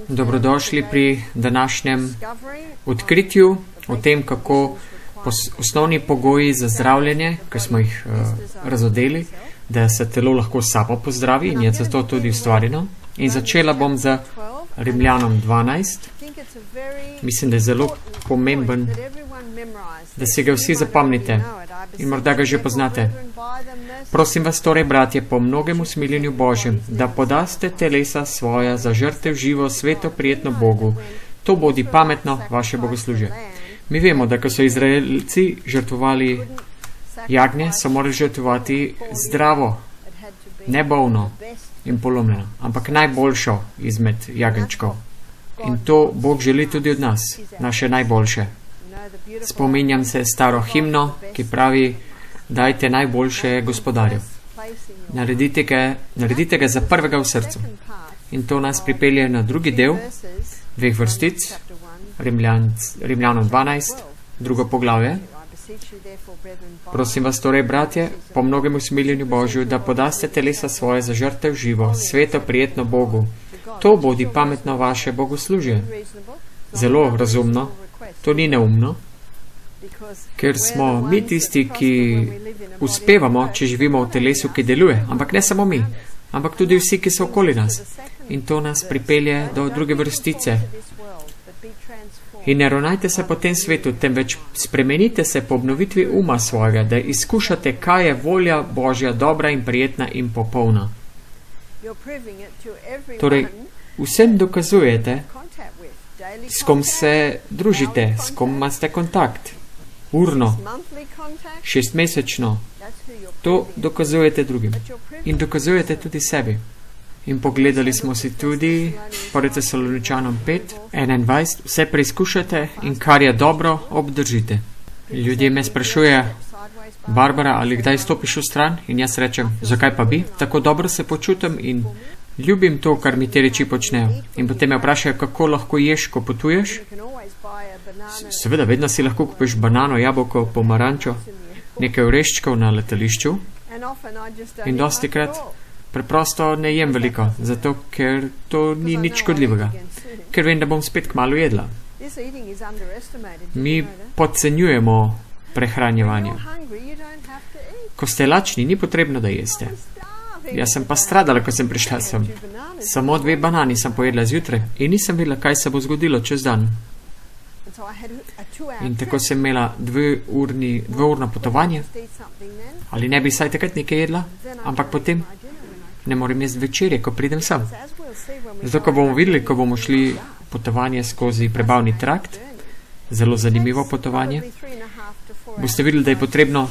Dobrodošli pri današnjem odkritju o tem, kako osnovni pogoji za zdravljenje, ki smo jih razodeli, da se telo lahko samo pozdravi in je zato tudi ustvarjeno. In začela bom z Rimljanom 12. Mislim, da je zelo pomemben, da si ga vsi zapomnite in morda ga že poznate. Prosim vas torej, bratje, po mnogem usmiljenju Božjem, da podaste telesa svoja za žrtev živo, sveto, prijetno Bogu. To bodi pametno vaše bogoslužje. Mi vemo, da ko so Izraelci žrtvovali jagnje, so morali žrtvovati zdravo, ne bolno in polomljeno, ampak najboljšo izmed jagenčkov. In to Bog želi tudi od nas, naše najboljše. Spominjam se staro himno, ki pravi: dajte najboljše gospodarju. Naredite ga za prvega v srcu. In to nas pripelje na drugi del, dveh vrstic, Rimljanom 12, drugo poglavje. Prosim vas torej, bratje, po mnogem usmiljenju Božju, da podaste telesa svoje za žrtev živo, sveto, prijetno Bogu. To bodi pametno vaše bogoslužje. Zelo razumno, to ni neumno, ker smo mi tisti, ki uspevamo, če živimo v telesu, ki deluje, ampak ne samo mi, ampak tudi vsi, ki so okoli nas. In to nas pripelje do druge vrstice. In ne ravnajte se po tem svetu, temveč spremenite se po obnovitvi uma svojega, da izkušate, kaj je volja Božja dobra in prijetna in popolna. Torej, vsem dokazujete, s kom se družite, s kom imate kontakt. Urno, 6-mesečno. To dokazujete drugim. In dokazujete tudi sebi. In pogledali smo si tudi po Tesaloničanom 5:21, vse preizkušate in kar je dobro, obdržite. Ljudje me sprašujejo: Barbara, ali kdaj stopiš v stran? In jaz rečem: zakaj pa bi? Tako dobro se počutim in ljubim to, kar mi te reči počnejo. In potem me vprašajo, kako lahko ješ, ko potuješ? Seveda, vedno si lahko kupiš banano, jabolko, pomarančo, nekaj oreščkov na letališču. In dostikrat preprosto ne jem veliko, zato ker to ni nič škodljivega. Ker vem, da bom spet kmalu jedla. Mi podcenjujemo prehranjevanje. Ko ste lačni, ni potrebno, da jeste. Jaz sem pa stradala, ko sem prišla sem. Samo 2 banani sem pojedla zjutraj in nisem vedela, kaj se bo zgodilo čez dan. In tako sem imela 2-urno potovanje. Ali ne bi saj takrat nekaj jedla? Ampak potem ne morem jesti večerje, ko pridem sem. Zato, ko bomo videli, ko bomo šli potovanje skozi prebavni trakt, zelo zanimivo potovanje, boste videli, da je potrebno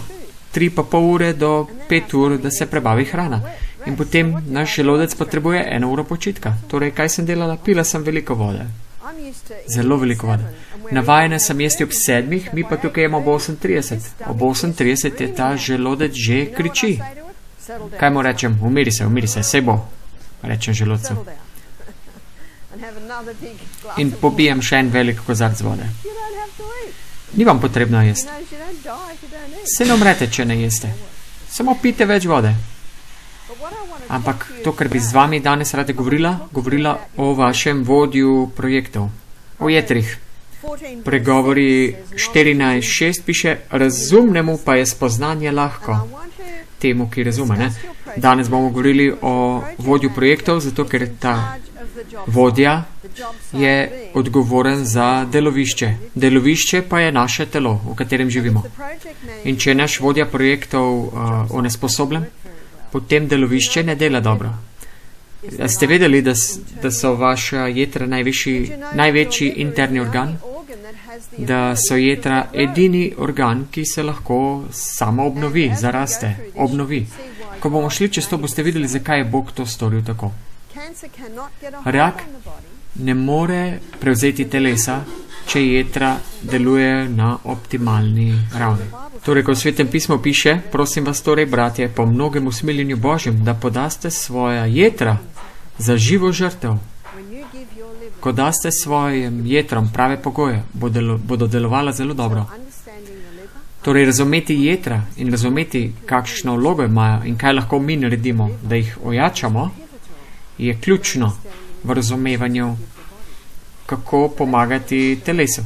3,5 ure do 5 ur, da se prebavi hrana. In potem naš želodec potrebuje 1 uro počitka. Torej, kaj sem delala? Pila sem veliko vode. Zelo veliko vode. Navajena sem jesti ob 7, mi pa tukaj jemo ob 8:30. Ob 8:30 je ta želodec že kriči. Kaj mu rečem? Umiri se, sej bo, rečem želodcu. In popijem še en velik kozarc vode. Ni vam potrebno jesti. Se ne umrete, če ne jeste. Samo pite več vode. Ampak to, kar bi z vami danes rada govorila o vašem vodju projektov, o jetrih. Pregovori 14:6 piše: razumnemu pa je spoznanje lahko. Temu, ki razume, ne? Danes bomo govorili o vodju projektov, zato ker ta vodja je odgovoren za delovišče. Delovišče pa je naše telo, v katerem živimo. In če je naš vodja projektov onesposobljen, potem delovišče ne dela dobro. Ste vedeli, da so vaša jetra največji interni organ? Da so jetra edini organ, ki se lahko samo obnovi, zaraste, obnovi. Ko bomo šli čez to, boste videli, zakaj je Bog to storil tako. Rak ne more prevzeti telesa, če jetra deluje na optimalni ravni. Torej, ko v Svetem pismu piše: prosim vas torej, bratje, po mnogem usmiljenju Božjem, da podaste svoja jetra za živo žrtev. Ko daste svojim jetram prave pogoje, bodo delovala zelo dobro. Torej, razumeti jetra in razumeti, kakšno vlogo imajo in kaj lahko mi naredimo, da jih ojačamo, je ključno. v razumevanju, kako pomagati telesu.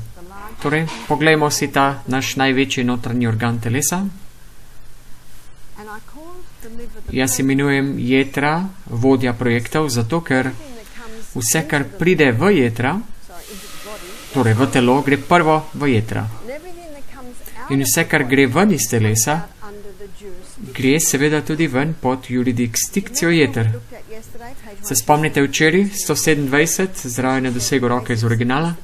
Torej, poglejmo si ta naš največji notranji organ telesa. Jaz imenujem jetra vodja projektov, zato ker vse, kar pride v jetra, torej v telo, gre prvo v jetra. In vse, kar gre ven iz telesa, gre seveda tudi ven pod jurisdikcijo jeter. Se spomnite včeraj, 127, zraven je dosegel roke iz originala,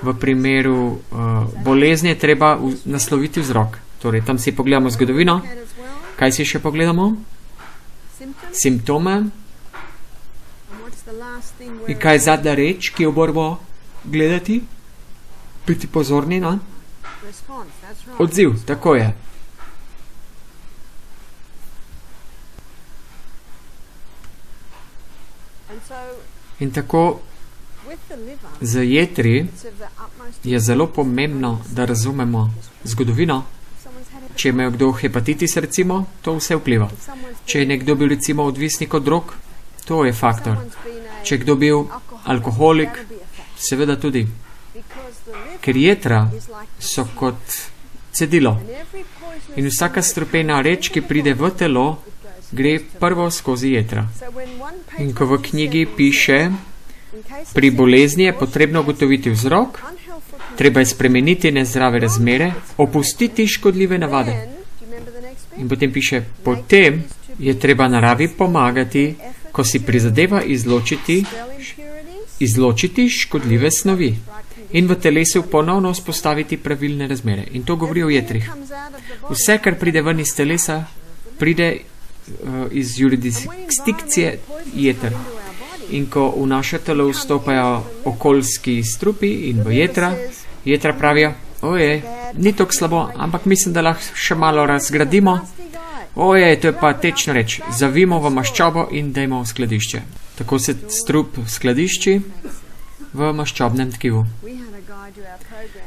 v primeru bolezni je treba nasloviti vzrok. Torej, tam si pogledamo zgodovino. Kaj si še pogledamo? Simptome. In kaj je zadnja reč, ki jo moramo gledati? Biti pozorni na? Odziv, tako je. In tako z jetri je zelo pomembno, da razumemo zgodovino. Če ima kdo hepatitis, recimo, to vse vpliva. Če je nekdo bil, recimo, odvisnik od drog, to je faktor. Če je kdo bil alkoholik, seveda tudi. Ker jetra so kot cedilo. In vsaka strupena reč, ki pride v telo, gre prvo skozi jetra. In ko v knjigi piše, pri bolezni je potrebno ugotoviti vzrok, treba je spremeniti nezdrave razmere, opustiti škodljive navade. In potem piše, potem je treba naravi pomagati, ko si prizadeva izločiti škodljive snovi in v telesu ponovno vzpostaviti pravilne razmere. In to govori o jetrih. Vse, kar pride ven iz telesa, pride iz jurisdikcije jeter. In ko v naše telo vstopajo okoljski strupi in v jetra pravijo, ojej, ni tako slabo, ampak mislim, da lahko še malo razgradimo. Ojej, to je pa tečno reč. Zavimo v maščobo in dajmo v skladišče. Tako se strup skladišči v maščobnem tkivu.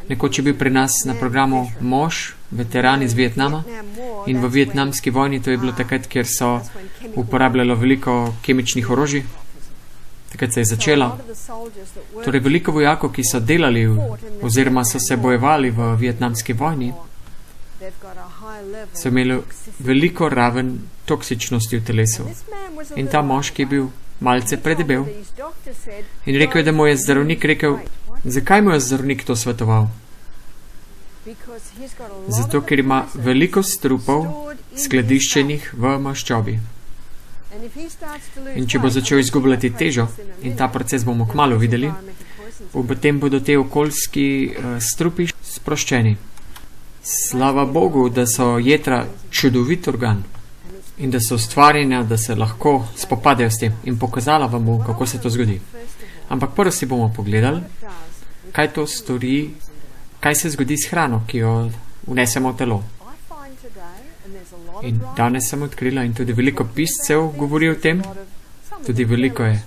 Nekoč je bil pri nas na programu mož, veteran iz Vietnama, in v vietnamski vojni, to je bilo takrat, kjer so uporabljalo veliko kemičnih orožij. Takrat se je začela. Torej, veliko vojakov, ki so delali oziroma so se bojevali v vietnamski vojni, so imeli veliko raven toksičnosti v telesu. In ta moški je bil malce predebel. In rekel je, da mu je zdravnik rekel, zakaj mu je zdravnik to svetoval? Zato, ker ima veliko strupov skladiščenih v maščobi. In če bo začel izgubljati težo, in ta proces bomo kmalu videli, potem bodo te okoljski strupi sproščeni. Slava Bogu, da so jetra čudovit organ in da so ustvarjena, da se lahko spopadejo s tem, in pokazala vam bom, kako se to zgodi. Ampak prvo si bomo pogledali, kaj to stori, kaj se zgodi s hrano, ki jo vnesemo v telo. In danes sem odkrila, in tudi veliko piscev govori o tem, tudi veliko je.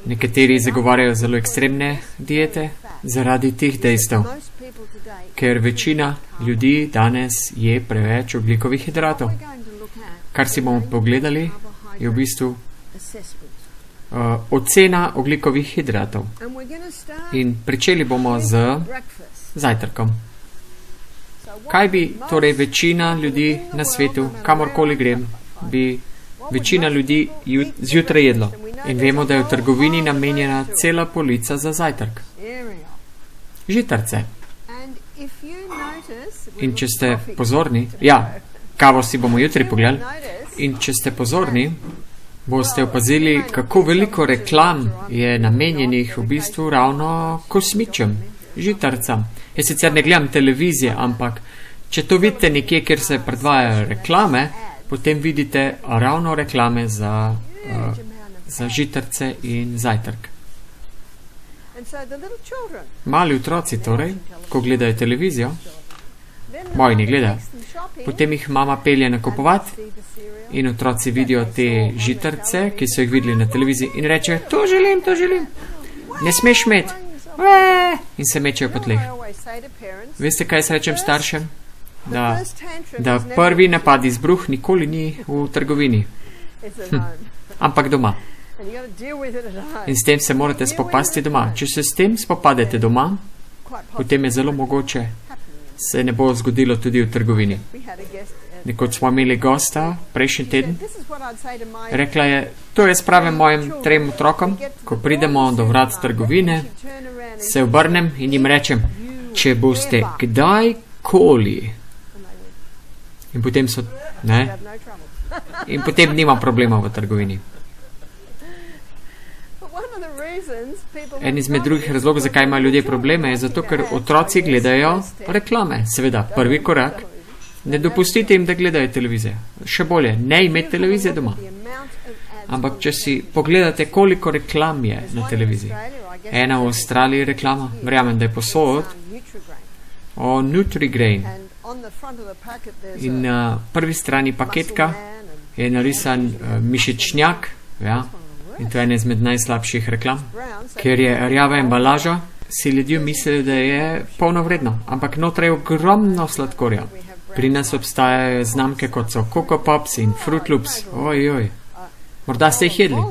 Nekateri zagovarjajo zelo ekstremne diete zaradi teh dejstev, ker večina ljudi danes je preveč ogljikovih hidratov. Kar si bomo pogledali, je v bistvu ocena ogljikovih hidratov. In pričeli bomo z zajtrkom. Kaj bi torej večina ljudi na svetu, kamorkoli grem, bi večina ljudi zjutraj jedlo? In vemo, da je v trgovini namenjena cela polica za zajtrk. Žitarice. In če ste pozorni, kavo si bomo jutri pogledali, in če ste pozorni, boste opazili, kako veliko reklam je namenjenih v bistvu ravno kosmičem, žitaricam. Jaz sicer ne gledam televizije, ampak če to vidite nekje, kjer se predvajajo reklame, potem vidite ravno reklame za žitarice in zajtrk. Mali otroci torej, ko gledajo televizijo, moji ne gledajo, potem jih mama pelje nakupovati in otroci vidijo te žitarice, ki so jih videli na televiziji, in rečejo, to želim, ne smeš imeti. In se mečejo po tleh. Veste, kaj jaz rečem staršem? Da prvi napad izbruh nikoli ni v trgovini, ampak doma. In s tem se morate spopasti doma. Če se s tem spopadete doma, potem je zelo mogoče, se ne bo zgodilo tudi v trgovini. Nekoč smo imeli gosta prejšnji teden. Rekla je, to jaz pravim mojim 3 otrokom, ko pridemo do vrat trgovine, se obrnem in jim rečem, če boste kdajkoli. In potem so, ne? In potem nima problema v trgovini. En izmed drugih razlogov, zakaj imajo ljudje probleme, je zato, ker otroci gledajo reklame. Seveda, prvi korak, ne dopustite jim, da gledajo televizijo. Še bolje, ne imeti televizije doma. Ampak, če si pogledate, koliko reklam je na televiziji. Ena v Avstraliji reklama, verjamem, da je posod, o Nutrigrain. In na prvi strani paketka je narisan mišičnjak, ja, in to je ena izmed najslabših reklam, ker je rjava embalaža, si ljudje mislijo, da je polnovredno, ampak notraj je ogromno sladkorja. Pri nas obstajajo znamke, kot so Coco Pops in Fruit Loops. Ojoj, morda ste jih jedli.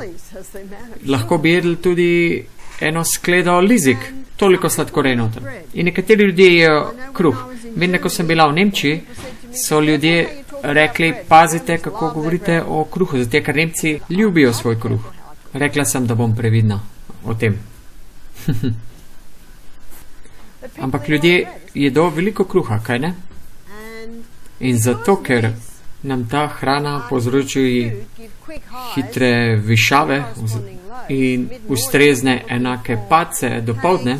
Lahko bi jedli tudi eno skledo lizik, toliko sladkorja noter. In nekateri ljudje jejo kruh. Vem, ko sem bila v Nemčiji, so ljudje rekli, pazite, kako govorite o kruhu, zato ker Nemci ljubijo svoj kruh. Rekla sem, da bom previdna o tem. Ampak ljudje jedo veliko kruha, kaj ne? In zato, ker nam ta hrana povzroči hitre višave in ustrezne enake padce dopoldne,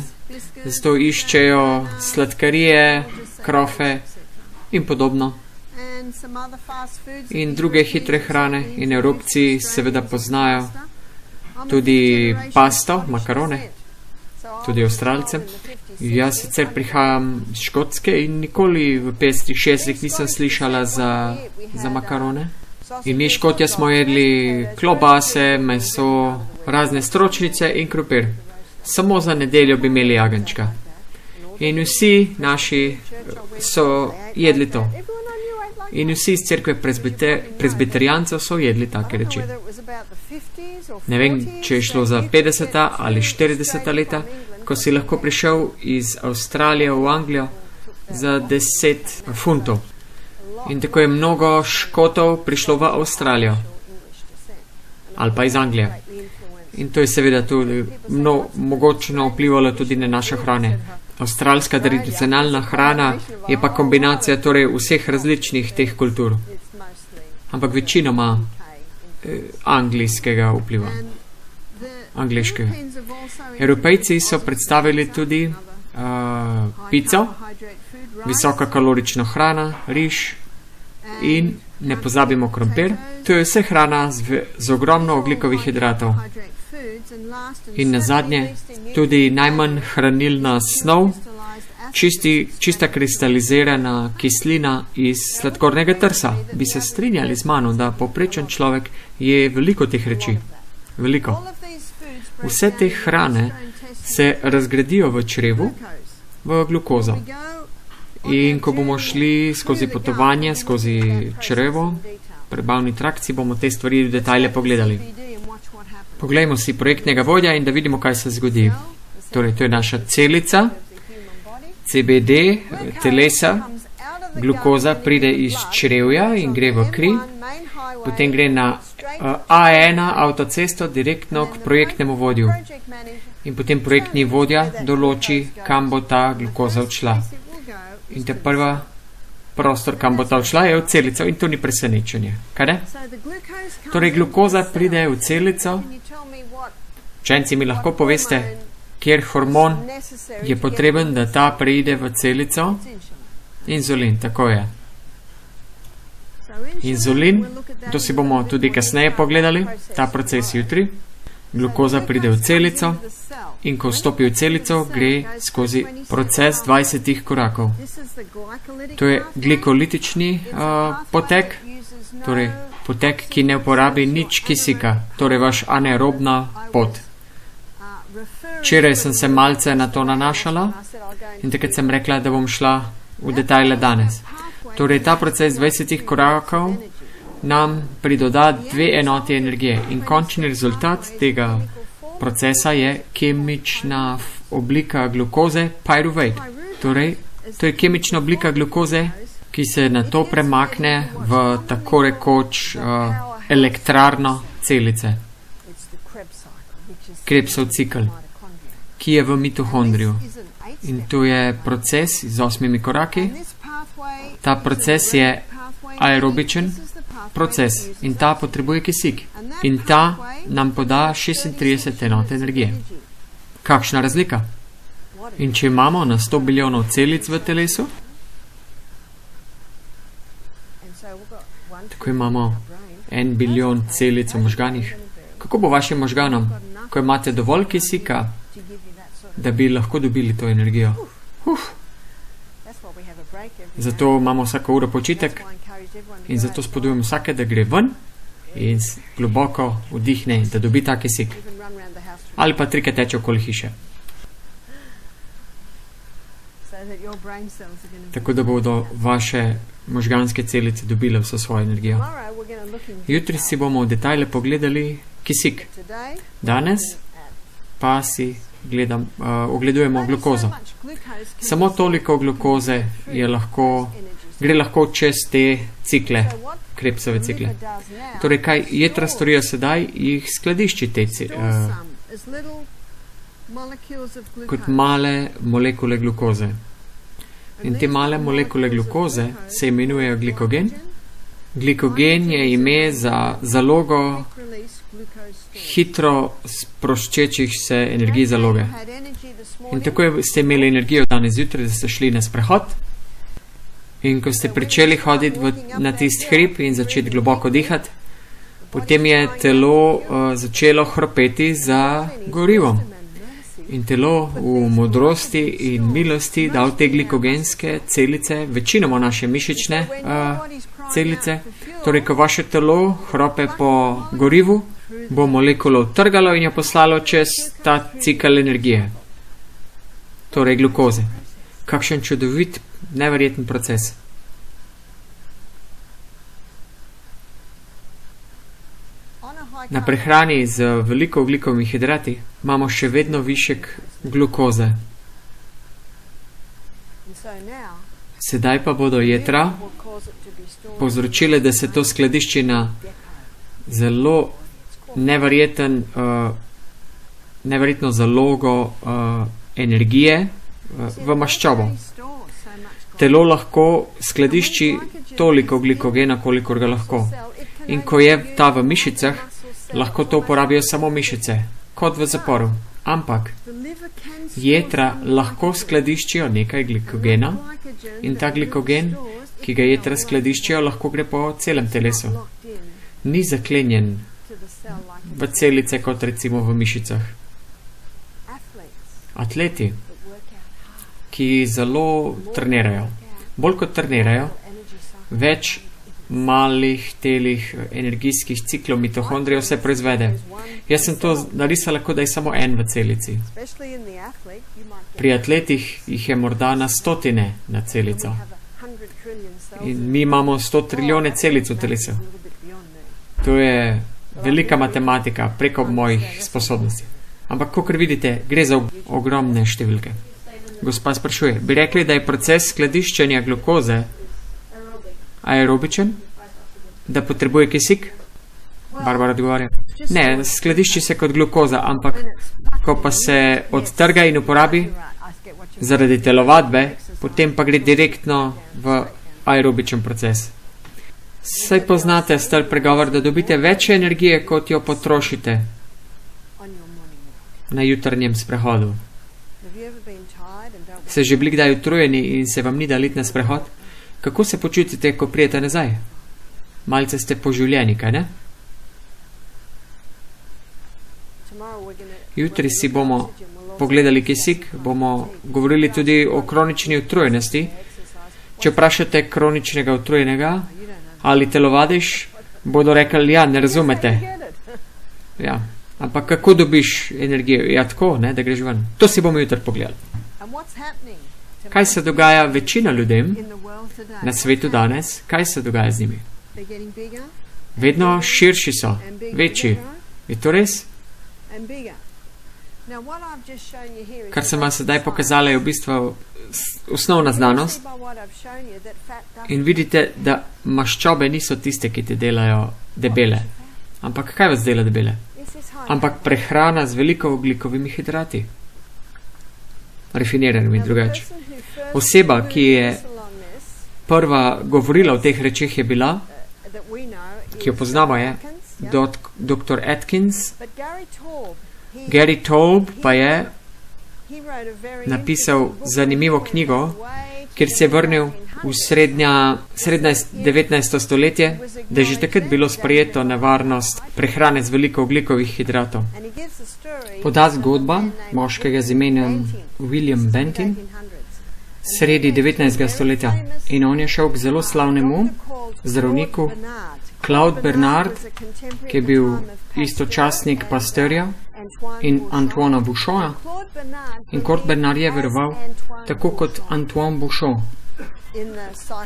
zato iščejo sladkarije, krofe in podobno. In druge hitre hrane in Evropci seveda poznajo tudi pasto, makarone, tudi Avstralcem. Jaz sicer prihajam iz Škotske in nikoli v 50-60 nisem slišala za makarone. In mi Škotja smo jedli klobase, meso, razne stročnice in krompir. Samo za nedeljo bi imeli jagenčka. In vsi naši so jedli to. In vsi iz cerkve presbiterijancev so jedli take reči. Ne vem, če je šlo za 50. ali 40. leta, ko si lahko prišel iz Avstralije v Anglijo za 10 funtov. In tako je mnogo Škotov prišlo v Avstralijo. Ali pa iz Anglije. In to je seveda tudi mogočno vplivalo tudi na naše hrane. Avstralska tradicionalna hrana je pa kombinacija torej vseh različnih teh kultur. Ampak večinoma anglijskega vpliva. Angliškega. Evropejci so predstavili tudi pico, visoka kalorična hrana, riž in ne pozabimo krompir. To je vse hrana z ogromno ogljikovih hidratov. In nazadnje tudi najmanj hranilna snov, čista kristalizirana kislina iz sladkornega trsa. Bi se strinjali z mano, da povprečen človek je veliko teh reči. Veliko. Vse te hrane se razgradijo v črevu, v glukozo. In ko bomo šli skozi potovanje, skozi črevo, prebavni trakt, si bomo te stvari v detajle pogledali. Poglejmo si projektnega vodja in da vidimo, kaj se zgodi. Torej, to je naša celica, CBD, telesa, glukoza pride iz črevja in gre v kri, potem gre na A1 avtocesto direktno k projektnemu vodju. In potem projektni vodja določi, kam bo ta glukoza odšla. In te prva prostor, kam bo ta odšla, je v celico in to ni presenečenje. Kaj ne? Torej, glukoza pride v celico. Učenci, mi lahko poveste, kjer hormon je potreben, da ta preide v celico? Inzulin, tako je. Inzulin, to si bomo tudi kasneje pogledali, ta proces jutri. Glukoza pride v celico in ko vstopi v celico, gre skozi proces 20 korakov. To je glikolitični potek, torej potek, ki ne uporabi nič kisika, torej vaš anaerobna pot. Včeraj sem se malce na to nanašala in takrat sem rekla, da bom šla v detajle danes. Torej ta proces 20 korakov nam pridoda 2 enoti energije. In končni rezultat tega procesa je kemična oblika glukoze pyruvate. Torej, to je kemična oblika glukoze, ki se na to premakne v tako rekoč elektrarno celice. Krebsov cikl, ki je v mitohondriju. In to je proces z 8 koraki. Ta proces je aerobičen proces in ta potrebuje kisik. In ta nam poda 36 enot energije. Kakšna razlika? In če imamo na 100 bilijonov celic v telesu, tako imamo 1 bilijon celic v možganih. Kako bo vašim možganom, ko imate dovolj kisika, da bi lahko dobili to energijo? Zato imamo vsako uro počitek in zato spodbujam vsake, da gre ven in globoko vdihne, da dobi ta kisik. Ali pa 3-krat teče okoli hiše. Tako da bodo vaše možganske celice dobile vso svojo energijo. Jutri si bomo v detajle pogledali kisik. Danes pa si ogledujemo glukozo. Samo toliko glukoze gre lahko čez te cikle, krebsove cikle. Torej, kaj jedra storijo sedaj, jih skladišči te kot male molekule glukoze. In te male molekule glukoze se imenujejo glikogen. Glikogen je ime za zalogo hitro sproščečih se energij zaloge. In tako ste imeli energijo danes zjutraj, da ste šli na sprehod. In ko ste pričeli hoditi na tisti hrib in začeti globoko dihati, potem je telo začelo hropeti za gorivom. In telo v modrosti in milosti dal te glikogenske celice, večinoma naše mišične celice. Torej, ko vaše telo hrope po gorivu, bo molekulo trgalo in jo poslalo čez ta cikl energije. Torej, glukoze. Kakšen čudovit, neverjeten proces. Na prehrani z veliko ogljikovimi hidrati imamo še vedno višek glukoze. Sedaj pa bodo jedra povzročile, da se to skladišči na zelo neverjetno zalogo energije v maščobo. Telo lahko skladišči toliko glikogena, kolikor ga lahko. In ko je ta v mišicah, lahko to uporabijo samo mišice, kot v zaporu. Ampak jedra lahko skladiščijo nekaj glikogena in ta glikogen, ki ga jedra skladiščijo, lahko gre po celem telesu. Ni zaklenjen v celice, kot recimo v mišicah. Atleti, ki zelo trenirajo, bolj kot trenirajo, več malih telih energijskih ciklov mitohondrijev se proizvede. Jaz sem to narisala, kot da je samo en v celici. Pri atletih jih je morda na 100 na celico. In mi imamo 100 trilijone celic v telesu. To je velika matematika preko mojih sposobnosti. Ampak, kakor vidite, gre za ogromne številke. Gospa sprašuje, bi rekli, da je proces skladiščenja glukoze aerobičen, da potrebuje kisik? Barbara odgovarja. Ne, skladišči se kot glukoza, ampak ko pa se odtrga in uporabi zaradi telovadbe, potem pa gre direktno v aerobičen proces. Saj poznate star pregovor, da dobite več energije, kot jo potrošite na jutrnjem sprehodu. Se že bili kdaj utrujeni in se vam ni dal iti na sprehod? Kako se počutite, ko prijete nazaj? Malce ste poživljeni, kaj ne? Jutri si bomo pogledali kisik, bomo govorili tudi o kronični utrujenosti. Če vprašate kroničnega utrujenega, ali telovadiš, bodo rekli, ja, ne razumete. Ja, ampak kako dobiš energijo? Ja, tako, ne, da greš ven. To si bomo jutri pogledali. Kaj se dogaja večina ljudem na svetu danes? Kaj se dogaja z njimi? Vedno širši so, večji. Je to res? Kar sem vam sedaj pokazala, je v bistvu osnovna znanost. In vidite, da maščobe niso tiste, ki te delajo debele. Ampak kaj vas dela debele? Ampak prehrana z veliko ogljikovimi hidrati. Rafiniranimi drugače. Oseba, ki je prva govorila o teh rečeh, je bila, ki jo poznamo, je dr. Atkins. Gary Taube pa je napisal zanimivo knjigo, kjer se je vrnil v srednje 19. stoletje, da je že takrat bilo sprejeto nevarnost prehrane z veliko ogljikovih hidratov. Poda zgodba moškega z imenom William Benton sredi 19. stoletja in on je šel k zelo slavnemu zdravniku Claude Bernard, ki je bil istočasnik Pasteurja in Antoina Bouchona. In Claude Bernard je veroval, tako kot Antoine Bouchon,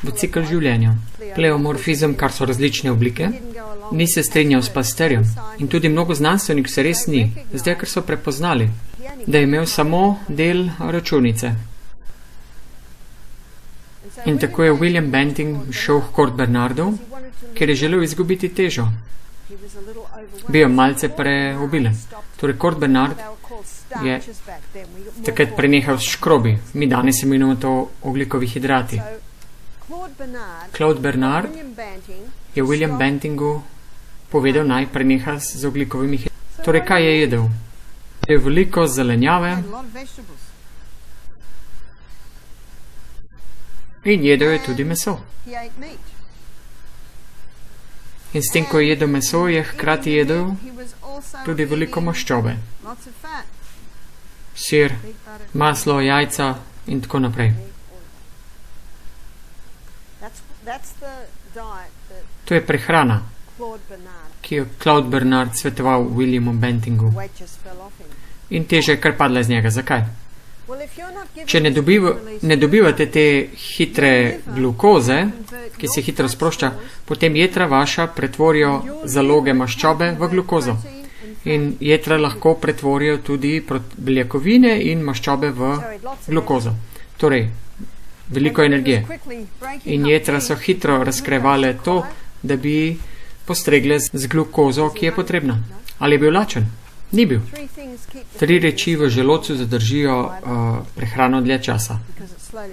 v cikl življenja. Pleomorfizem, kar so različne oblike, ni se strinjal s Pasteurjem. In tudi mnogo znanstvenik se res ni, zdaj, ker so prepoznali, da je imel samo del računice. In tako je William Benton šel k Claude Bernardu, ker je želel izgubiti težo. Bil je malce preobilen. Torej, Claude Bernard je takrat prenehal s škrobi. Mi danes imenujemo to oglikovi hidrati. Claude Bernard je William Bentingu povedal, naj preneha z oglikovimi hidrati. Torej, kaj je jedel? Je veliko zelenjave in jedel je tudi meso. In s tem, ko je jedel meso, je hkrati jedel tudi veliko maščobe. Sir, maslo, jajca in tako naprej. To je prehrana, ki jo Claude Bernard svetoval Williamu Bentingu. In teža je kar padla iz njega. Zakaj? Če ne dobivate te hitre glukoze, ki se hitro sprošča, potem jetra vaša pretvorijo zaloge maščobe v glukozo. In jetra lahko pretvorijo tudi beljakovine in maščobe v glukozo. Torej, veliko energije. In jetra so hitro razkrevale to, da bi postregle z glukozo, ki je potrebna. Ali je bil lačen? Ni bil. 3 reči v želodcu zadržijo prehrano dlje časa.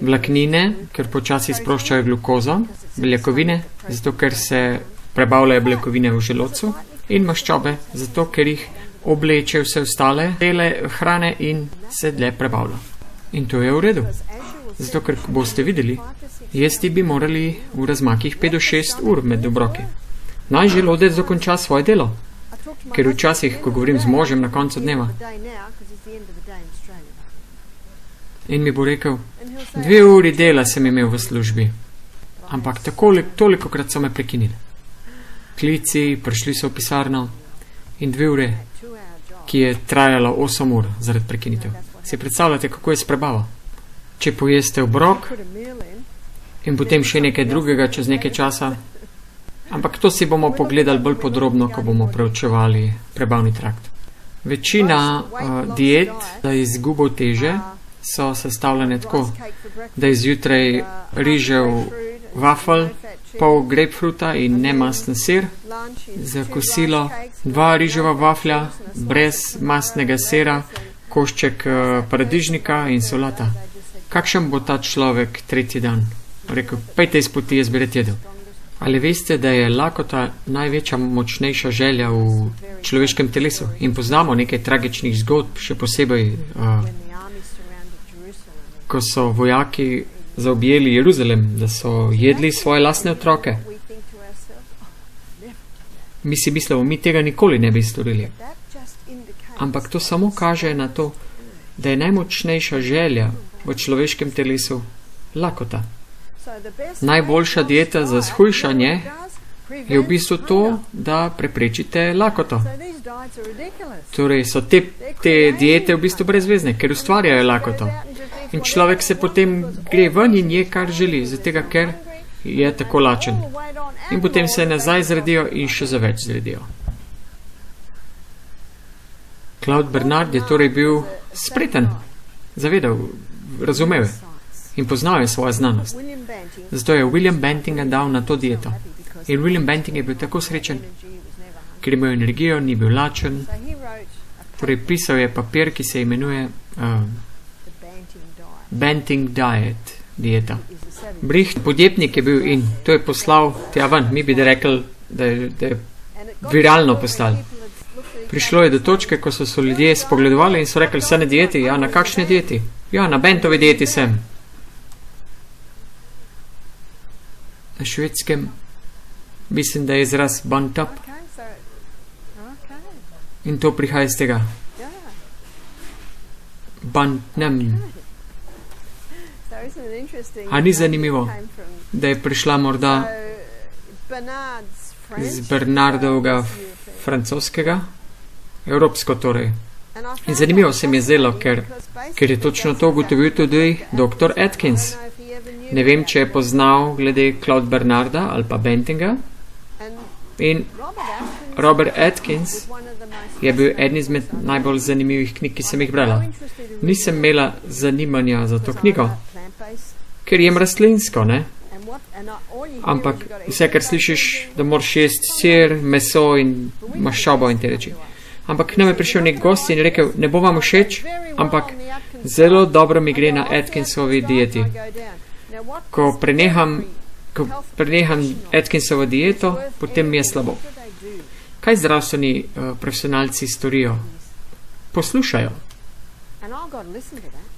Vlaknine, ker počasi sproščajo glukozo, beljakovine, zato ker se prebavljajo beljakovine v želodcu, in maščobe, zato ker jih obleče vse ostale dele hrane in se dlje prebavlja. In to je v redu. Zato ker boste videli, jesti bi morali v razmakih 5 do 6 ur med obroki. Naj želodec dokonča svoje delo. Ker včasih, ko govorim z možem na koncu dneva, in mi bo rekel, 2 uri dela sem imel v službi, ampak toliko krat so me prekinili. Klici, prišli so v pisarno in 2 ure, ki je trajala 8 ur zaradi prekinitev. Si predstavljate, kako je s prebavo? Če pojeste obrok in potem še nekaj drugega čez nekaj časa, ampak to si bomo pogledali bolj podrobno, ko bomo preučevali prebavni trakt. Večina diet za izgubo teže so sestavljene tako, da je zjutraj rižev wafel, pol grapefruta in nemasten sir, za kosilo 2 riževa waflja brez mastnega sira, košček paradižnika in solata. Kakšen bo ta človek tretji dan? Rekel, pejte iz poti, jaz bi rad jedel. Ali veste, da je lakota največja, močnejša želja v človeškem telesu? In poznamo nekaj tragičnih zgodb, še posebej, ko so vojaki zaobjeli Jeruzalem, da so jedli svoje lastne otroke. Mi si mislimo, mi tega nikoli ne bi storili. Ampak to samo kaže na to, da je najmočnejša želja v človeškem telesu lakota. Najboljša dieta za shujšanje je v bistvu to, da preprečite lakoto. Torej so te diete v bistvu brezvezne, ker ustvarjajo lakoto. In človek se potem gre ven in je, kar želi, zato ker je tako lačen. In potem se nazaj zredijo in še za več zredijo. Claude Bernard je torej bil spreten, zavedal, razumel in poznal je svojo znanost. Zato je William Bantinga dal na to dieto. In William Banting je bil tako srečen, ker je imel energijo, ni bil lačen. Torej pisal je papir, ki se imenuje Banting Diet, dieta. Bricht, podjetnik je bil in to je poslal tja ven. Mi bi da rekli, da je viralno postal. Prišlo je do točke, ko so se ljudje spogledovali in so rekli, vse na dieti. Ja, na kakšni dieti? Ja, na Bentovi dieti sem. Na švedskem mislim, da je izraz bunt up. In to prihaja iz tega. Bunt nem. A ni zanimivo, da je prišla morda iz Bernardovega francoskega, evropsko torej. In zanimivo se mi je zdelo, ker je točno to ugotovil tudi dr. Atkins. Ne vem, če je poznal glede Claude Bernarda ali pa Bantinga. In Robert Atkins je bil eden izmed najbolj zanimivih knjig, ki sem jih brala. Nisem imela zanimanja za to knjigo, ker jem rastlinsko, ne? Ampak vse, kar slišiš, da moraš jesti sir, meso in maščobo in te reči. Ampak k nam je prišel nek gost in rekel, ne bo vam všeč, ampak zelo dobro mi gre na Atkinsovi dieti. Ko preneham Atkinsovo dieto, potem mi je slabo. Kaj zdravstveni profesionalci storijo? Poslušajo.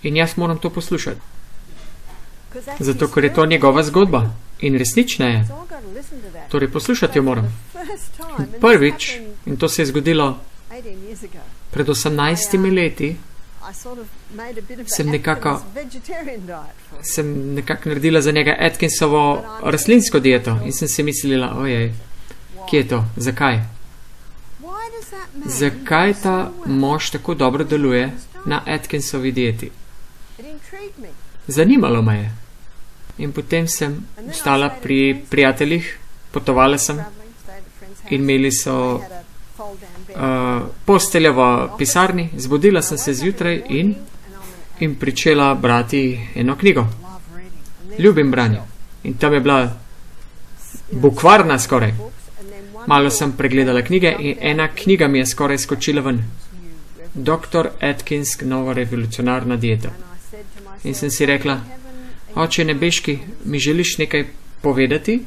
In jaz moram to poslušati. Zato, ker je to njegova zgodba. In resnična je. Torej, poslušati jo moram. In prvič, in to se je zgodilo pred 18 leti, sem nekako naredila za njega Atkinsovo rastlinsko dieto. In sem si mislila, ojej, kje je to? Zakaj? Zakaj ta mož tako dobro deluje na Atkinsovi dieti? Zanimalo me je. In potem sem ostala pri prijateljih, potovala sem in imeli so posteljo v pisarni, zbudila sem se zjutraj in pričela brati eno knjigo. Ljubim branje. In tam je bila bukvarna skoraj. Malo sem pregledala knjige in ena knjiga mi je skoraj skočila ven. Dr. Atkins, nova revolucionarna dieta. In sem si rekla, oče nebeški, mi želiš nekaj povedati?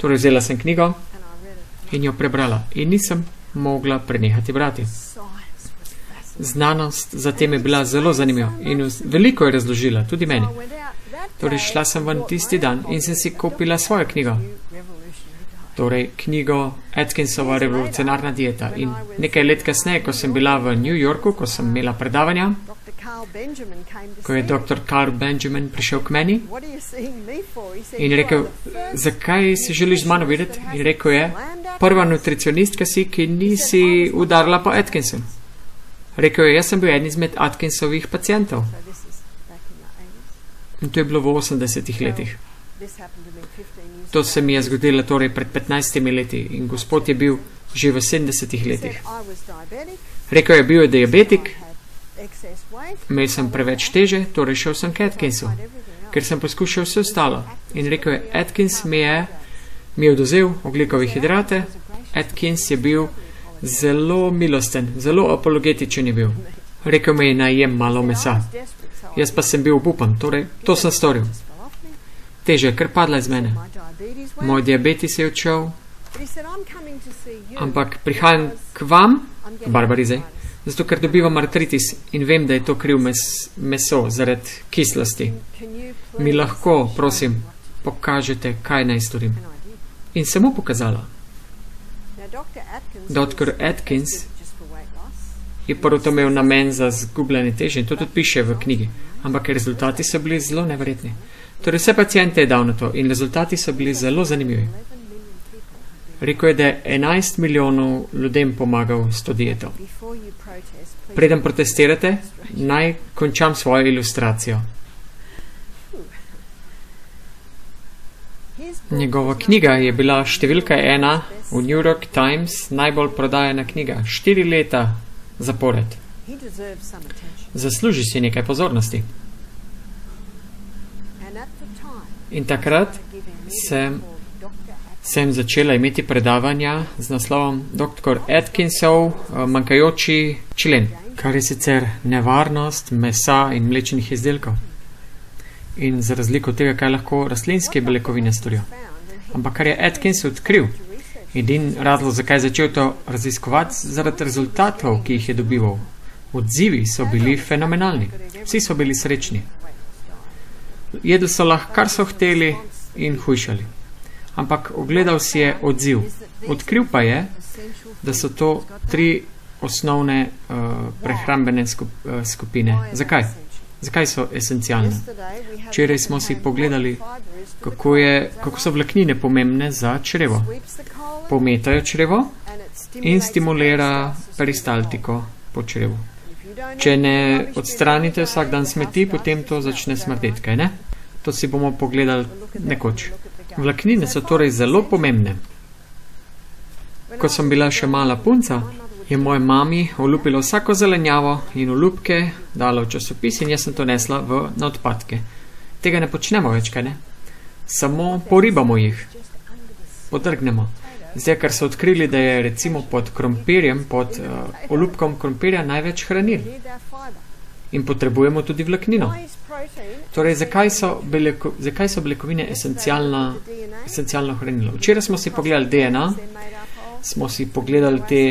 Torej vzela sem knjigo in jo prebrala. In nisem mogla prenehati brati. Znanost zatem je bila zelo zanimiva in veliko je razložila, tudi meni. Torej šla sem ven tisti dan in sem si kupila svojo knjigo. Torej knjigo Atkinsova revolucionarna dieta. In nekaj let kasneje, ko sem bila v New Yorku, ko sem imela predavanja, ko je dr. Carl Benjamin prišel k meni in rekel, zakaj si želiš z mano videti? In rekel je, prva nutricionistka si, ki nisi udarila po Atkinsu. Rekel je, jaz sem bil eden izmed Atkinsovih pacijentov. In to je bilo v 80-ih letih. To se mi je zgodilo torej pred 15 leti in gospod je bil že v 70-ih letih. Rekel je, bil je diabetik, imel sem preveč teže, torej šel sem k Atkinsu, ker sem poskušal vse ostalo. In rekel je, Atkins mi je oduzel ogljikove hidrate, Atkins je bil zelo milosten, zelo apologetičen je bil. Rekel mi je, naj jem malo mesa. Jaz pa sem bil obupan, torej to sem storil. Teža je kar padla iz mene. Moj diabetes je odšel, ampak prihajam k vam, Barbari zdaj, zato ker dobivam artritis in vem, da je to kriv meso zaradi kislosti. Mi lahko, prosim, pokažete, kaj naj storim. In sem mu pokazala. Dr. Atkins je prvo to imel namen za zgubljanje teže in to tudi piše v knjigi, ampak rezultati so bili zelo neverjetni. Torej vse pacijente je dal na to in rezultati so bili zelo zanimivi. Rekel je, da je 11 milijonov ljudem pomagal s to dieto. Preden protestirate, naj končam svojo ilustracijo. Njegova knjiga je bila številka 1 v New York Times, najbolj prodajana knjiga, 4 leta zapored. Zasluži si nekaj pozornosti. In takrat sem začela imeti predavanja z naslovom Dr. Atkinsov manjkajoči člen, kar je sicer nevarnost mesa in mlečnih izdelkov. In za razliko od tega, kaj lahko rastlinske beljakovine storijo. Ampak kar je Atkins odkril, edini razlog, zakaj je začel to raziskovati, zaradi rezultatov, ki jih je dobival. Odzivi so bili fenomenalni. Vsi so bili srečni. Jedli so lahko, kar so hteli in hujšali. Ampak ogledal si je odziv. Odkril pa je, da so to 3 osnovne prehrambene skupine. Zakaj? Zakaj so esencialne? Včeraj smo si pogledali, kako so vlaknine pomembne za črevo. Pometajo črevo in stimulira peristaltiko po črevu. Če ne odstranite vsak dan smeti, potem to začne smrdeti, kaj ne? To si bomo pogledali nekoč. Vlaknine so torej zelo pomembne. Ko sem bila še mala punca, je moja mami olupila vsako zelenjavo in olupke dala v časopis in jaz sem to nesla na odpadke. Tega ne počnemo več, kaj ne? Samo poribamo jih. Podrgnemo. Zdaj, ker so odkrili, da je recimo pod krompirjem, pod olupkom krompirja največ hranil. In potrebujemo tudi vlaknino. Torej, zakaj so beljakovine esencialno hranilo? Včeraj smo si pogledali DNA, smo si pogledali te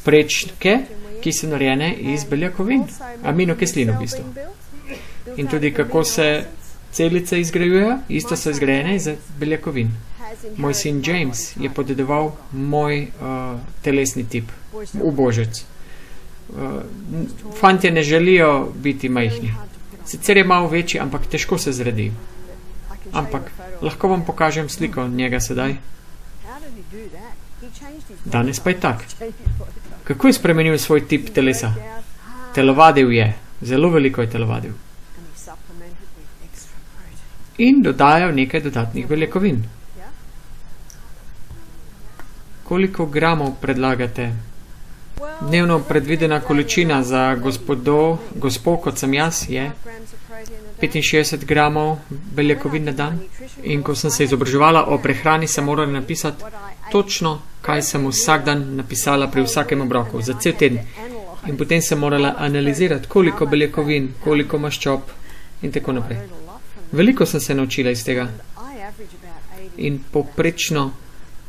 prečke, ki so narejene iz beljakovin, aminokislin v bistvu. In tudi kako se celice izgrajujejo, isto so izgrajene iz beljakovin. Moj sin James je podedoval moj telesni tip, ubožec. Fantje ne želijo biti majhni. Sicer je malo večji, ampak težko se zredi. Ampak lahko vam pokažem sliko njega sedaj. Danes pa je tak. Kako je spremenil svoj tip telesa? Telovadil je. Zelo veliko je telovadil. In dodajal nekaj dodatnih beljakovin. Koliko gramov predlagate? Dnevno predvidena količina za gospo, kot sem jaz, je 65 gramov beljakovin na dan. In ko sem se izobraževala o prehrani, sem morala napisati točno, kaj sem vsak dan napisala pri vsakem obroku, za cel teden. In potem sem morala analizirati, koliko beljakovin, koliko maščob in tako naprej. Veliko sem se naučila iz tega. In poprečno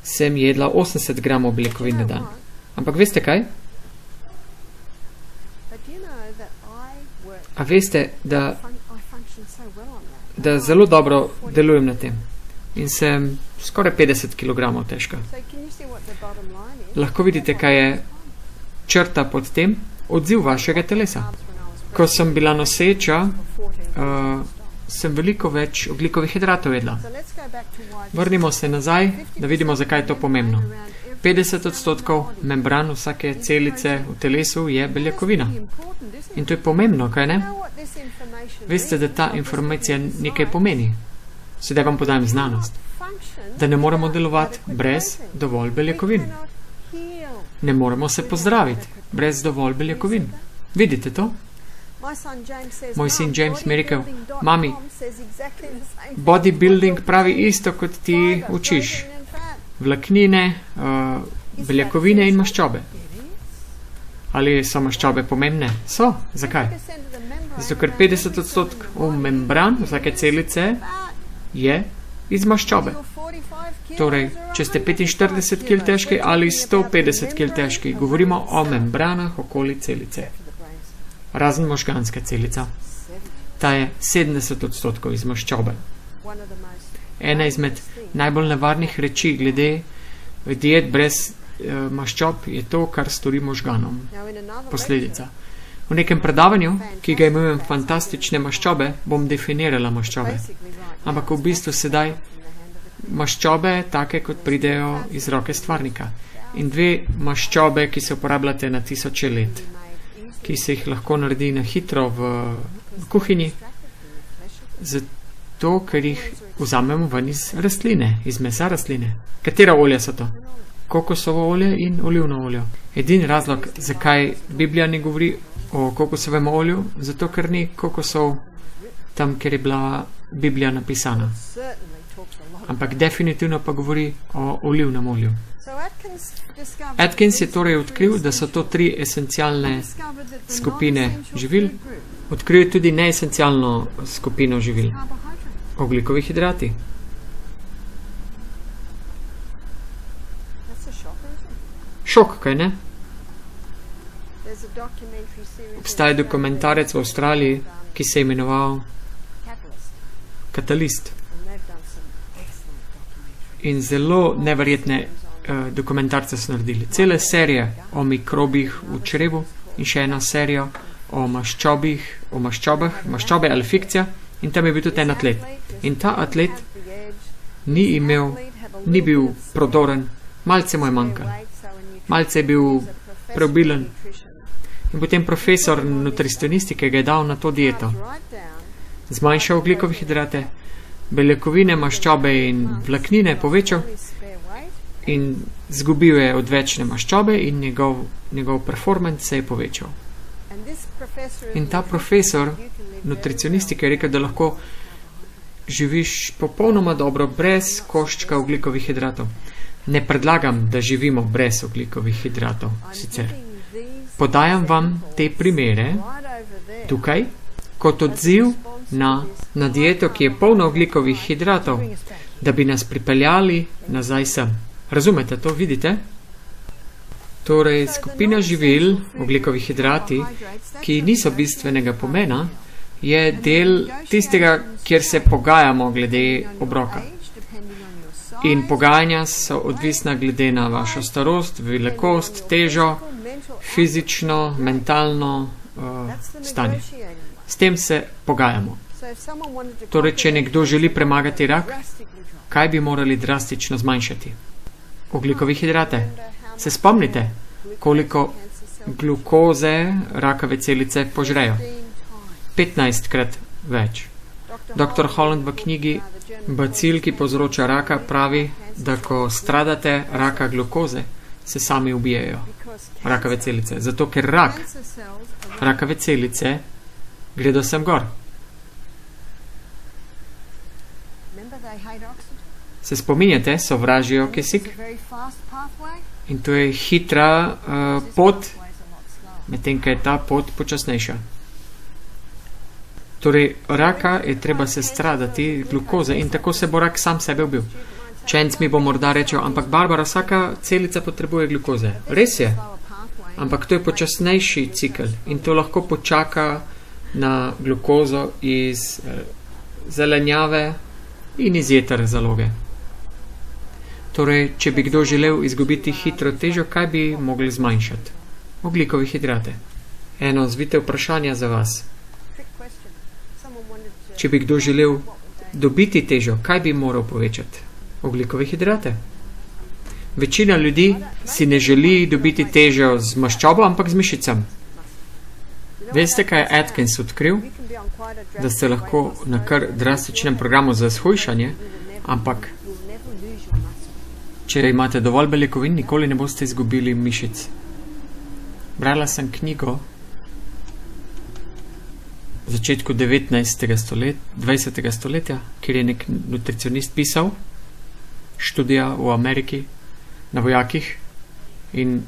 sem jedla 80 gramov beljakovin na dan. Ampak veste kaj? A veste, da zelo dobro delujem na tem. In sem skoraj 50 kg težka. Lahko vidite, kaj je črta pod tem? Odziv vašega telesa. Ko sem bila noseča, sem veliko več ogljikovih hidratov jedla. Vrnimo se nazaj, da vidimo, zakaj je to pomembno. 50% membran vsake celice v telesu je beljakovina. In to je pomembno, kaj ne? Veste, da ta informacija nekaj pomeni. Sedaj vam podajam znanost. Da ne moremo delovati brez dovolj beljakovin. Ne moremo se pozdraviti brez dovolj beljakovin. Vidite to? Moj sin James mi je rekel, mami, bodybuilding pravi isto, kot ti učiš. Vlaknine, beljakovine in maščobe. Ali so maščobe pomembne? So. Zakaj? Zato, ker 50% membran vsake celice je iz maščobe. Torej, če ste 45 kg težki ali 150 kg težki, govorimo o membranah okoli celice. Razen možganska celica. Ta je 70% iz maščobe. Ena izmed najbolj nevarnih reči glede diet brez maščob je to, kar stori možganom. Posledica. V nekem predavanju, ki ga imenujem fantastične maščobe, bom definirala maščobe. Ampak v bistvu sedaj maščobe take, kot pridejo iz roke stvarnika. In 2 maščobe, ki se uporabljate na 1000 let, ki se jih lahko naredi na hitro v kuhinji, To, ker jih vzamemo ven iz rastline, iz mesa rastline. Katera olja so to? Kokosovo olje in olivno olje. Edini razlog, zakaj Biblija ne govori o kokosovem olju, zato ker ni kokosov tam, kjer je bila Biblija napisana. Ampak definitivno pa govori o olivnem olju. Atkins je torej odkril, da so to 3 esencialne skupine živil. Odkril je tudi neesencialno skupino živil. Ogljikovi hidrati. Šok, kaj ne? Obstaja dokumentarec v Avstraliji, ki se je imenoval Katalist. In zelo neverjetne dokumentarce so naredili. Cele serije o mikrobih v črevu in še ena serija o maščobah, maščobe ali fikcija, in tam je bil tudi en atlet. In ta atlet ni bil prodoren, malce mu je manjkalo. Malce je bil preobilen. In potem profesor nutricionistike ga je dal na to dieto. Zmanjšal ogljikove hidrate, beljakovine, maščobe in vlaknine povečal in zgubil je odvečne maščobe in njegov performance se je povečal. In ta profesor nutricionistike je rekel, da lahko živiš popolnoma dobro brez koščka ogljikovih hidratov. Ne predlagam, da živimo brez ogljikovih hidratov, sicer. Podajam vam te primere tukaj kot odziv na dieto, ki je polna ogljikovih hidratov, da bi nas pripeljali nazaj sem. Razumete to, vidite? Torej, skupina živil, ogljikovih hidrati, ki niso bistvenega pomena, je del tistega, kjer se pogajamo glede obroka. In pogajanja so odvisna glede na vašo starost, velikost, težo, fizično, mentalno stanje. S tem se pogajamo. Torej, če nekdo želi premagati rak, kaj bi morali drastično zmanjšati? Ogljikove hidrate. Se spomnite, koliko glukoze rakave celice požrejo? 15-krat več. Dr. Holland v knjigi Bacil, ki povzroča raka, pravi, da ko stradate raka glukoze, se sami ubijajo rakave celice. Zato, ker rakave celice gredo sem gor. Se spominjate, sovražijo kisik? In to je hitra pot, medtem ko je ta pot počasnejša. Torej, raka je treba se stradati glukoze in tako se bo rak sam sebe ubil. Čenc mi bo morda rečel, ampak Barbara, vsaka celica potrebuje glukoze. Res je, ampak to je počasnejši cikl in to lahko počaka na glukozo iz zelenjave in iz jeter zaloge. Torej, če bi kdo želel izgubiti hitro težo, kaj bi mogli zmanjšati? Ogljikove hidrate. Eno zvite vprašanje za vas. Če bi kdo želel dobiti težo, kaj bi moral povečati? Ogljikove hidrate. Večina ljudi si ne želi dobiti težo z maščobo, ampak z mišicami. Veste, kaj je Atkins odkril? Da ste lahko na kar drastičnem programu za shujšanje, ampak če imate dovolj beljakovin, nikoli ne boste izgubili mišic. Brala sem knjigo v začetku 20. stoletja, kjer je nek nutricionist pisal, študija v Ameriki na vojakih in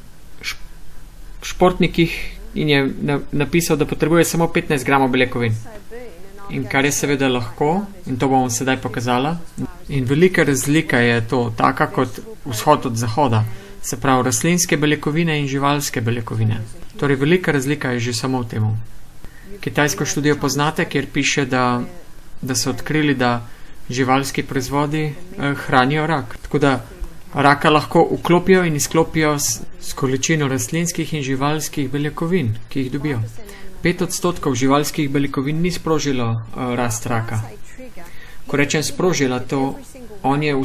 športnikih in je napisal, da potrebuje samo 15 gramov beljakovin. In kar je seveda lahko, in to bomo sedaj pokazala, in velika razlika je to, taka kot vzhod od zahoda, se pravi rastlinske beljakovine in živalske beljakovine. Torej velika razlika je že samo v temu. Kitajsko študijo poznate, kjer piše, da so odkrili, da živalski proizvodi hranijo rak. Tako da raka lahko vklopijo in izklopijo s količino rastlinskih in živalskih beljakovin, ki jih dobijo. 5% živalskih beljakovin ni sprožilo rast raka. Ko rečem sprožila to, on je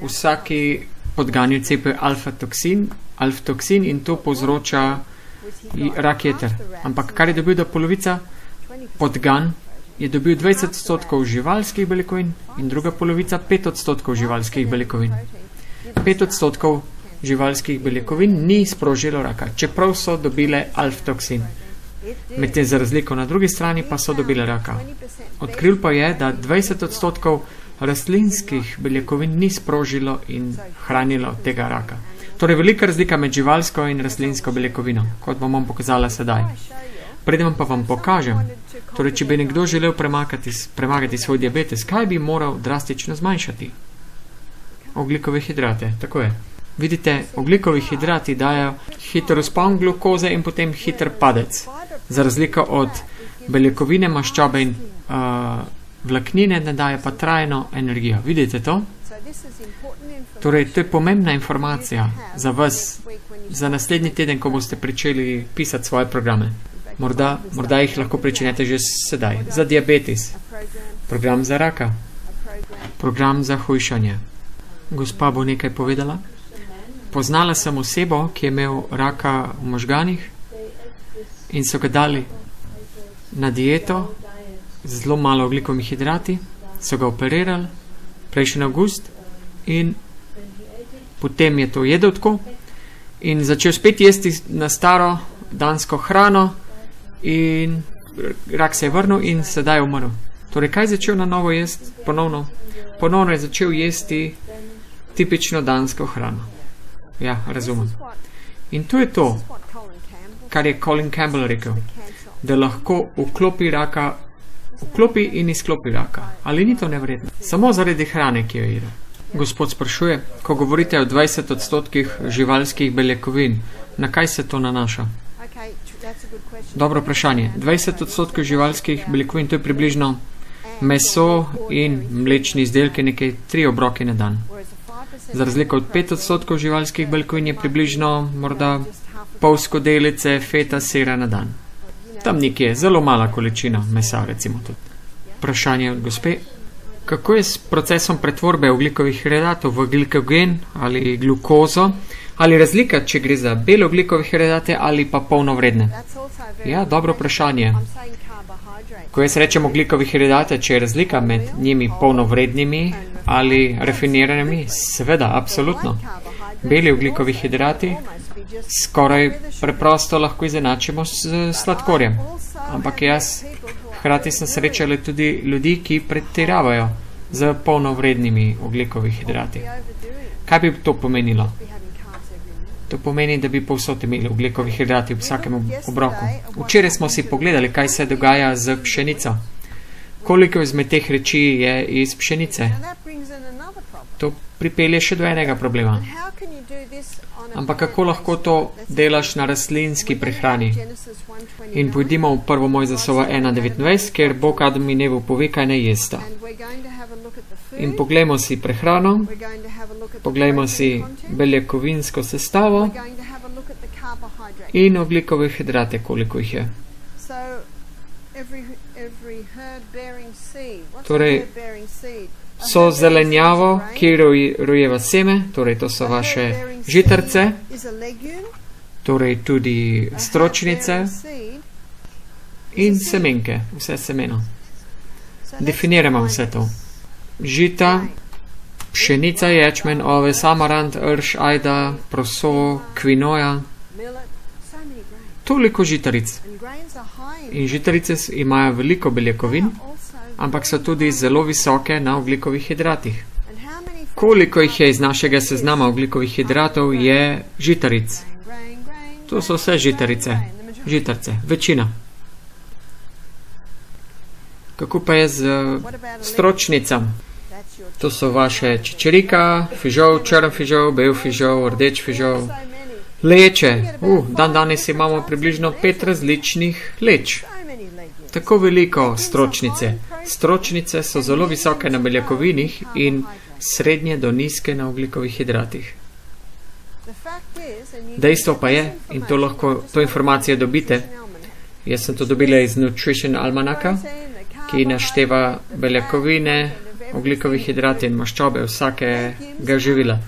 vsaki podganju cepijo alfa-toksin in to povzroča rak jeter. Ampak kar je dobil, da polovica podgan je dobil 20% živalskih beljakovin in druga polovica 5% živalskih beljakovin. 5% živalskih beljakovin ni sprožilo raka, čeprav so dobile alf-toksin. Medtem za razliko na drugi strani pa so dobile raka. Odkril pa je, da 20% rastlinskih beljakovin ni sprožilo in hranilo tega raka. Torej, velika razlika med živalsko in rastlinsko beljakovino, kot vam bom pokazala sedaj. Preden pa vam pokažem, torej, če bi nekdo želel premagati svoj diabetes, kaj bi moral drastično zmanjšati? Ogljikove hidrate, tako je. Vidite, ogljikovi hidrati dajo hiter vzpon glukoze in potem hiter padec. Za razliko od beljakovine, maščobe in vlaknine ne daje pa trajno energijo. Vidite to? Torej, to je pomembna informacija za vas, za naslednji teden, ko boste pričeli pisati svoje programe. Morda jih lahko pričnete že sedaj. Za diabetes, program za raka, program za hujšanje. Gospa bo nekaj povedala. Poznala sem osebo, ki je imel raka v možganih in so ga dali na dieto z zelo malo ogljikovimi hidrati, so ga operirali prejšnji avgust in potem je to jedel tako in začel spet jesti na staro dansko hrano in rak se je vrnil in sedaj je umrl. Torej, kaj je začel na novo jesti? Ponovno je začel jesti tipično dansko hrano. Ja, razumem. In to je to, kar je Colin Campbell rekel, da lahko vklopi in izklopi raka. Ali ni to nevredno? Samo zaradi hrane, ki jo jede. Gospod sprašuje, ko govorite o 20% živalskih beljakovin, na kaj se to nanaša? Dobro vprašanje. 20% živalskih beljakovin, to je približno meso in mlečni izdelki, nekaj 3 obroke na dan. Za razliko od 5% živalskih beljakovin je približno morda pol skodelice feta sira na dan. Tam nekje, zelo mala količina mesa, recimo tudi. Vprašanje od gospe. Kako je s procesom pretvorbe ogljikovih hidratov v glikogen ali glukozo? Ali razlika, če gre za bele ogljikove hidrate ali pa polnovredne? Ja, dobro vprašanje. Ko jaz rečem ogljikovi hidrate, če je razlika med njimi polnovrednimi ali rafiniranimi? Seveda, absolutno. Beli ogljikovi hidrati skoraj preprosto lahko izenačimo s sladkorjem. Ampak jaz hkrati sem srečala tudi ljudi, ki pretiravajo z polnovrednimi ogljikovi hidrati. Kaj bi to pomenilo? To pomeni, da bi povsod imeli ogljikovi hidrati v vsakem obroku. Včeraj smo si pogledali, kaj se dogaja z pšenico. Koliko izmed teh reči je iz pšenice? To pripelje še do enega problema. Ampak kako lahko to delaš na rastlinski prehrani? In pojdimo v 1. Mojzesova 1.29, ker Bog Adamu in Evu pove, kaj naj jesta. In poglejmo si prehrano, poglejmo si beljakovinsko sestavo in ogljikove hidrate, koliko jih je. Torej, so zelenjavo, ki rojeva seme, torej to so vaše žitarice, torej tudi stročnice in semenke, vse semeno. Definiramo vse to. Žita, pšenica, ječmen, oves, amarant, rž, ajda, proso, kvinoja. Toliko žitaric. In žitarice imajo veliko beljakovin, ampak so tudi zelo visoke na ogljikovih hidratih. Koliko jih je iz našega seznama ogljikovih hidratov je žitaric? To so vse žitarice, večina. Kako pa je z stročnicam? To so vaše čičerika, fižol, črn fižol, bel fižol, rdeč fižol, leče. Dan danes imamo približno 5 različnih leč. Tako veliko stročnice. Stročnice so zelo visoke na beljakovinih in srednje do nizke na ogljikovih hidratih. Dejstvo pa je, in to informacijo dobite, jaz sem to dobila iz Nutrition Almanaka, ki našteva beljakovine, ogljikovi hidrati in maščobe vsakega živila.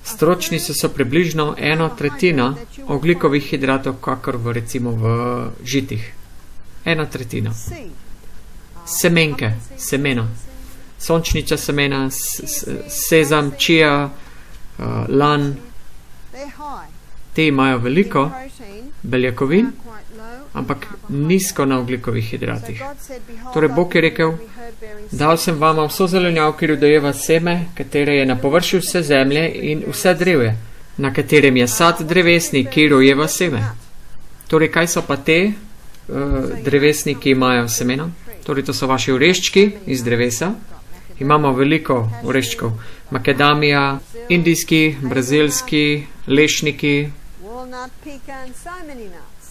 Stročnice so približno 1/3 ogljikovih hidratov, kakor recimo v žitih. 1/3. semenke, semena. Sončniča semena, sezam, čija, lan. Te imajo veliko beljakovin, ampak nizko na ogljikovih hidratih. Torej, Bog je rekel, dal sem vama vso zelenjav, ki rodojeva seme, katere je na površju vse zemlje in vse drevje, na katerem je sad drevesni, ki rojeva seme. Torej, kaj so pa te drevesni, ki imajo semena? Torej, to so vaši oreščki iz drevesa. Imamo veliko oreščkov. Makedamija, indijski, brazilski, lešniki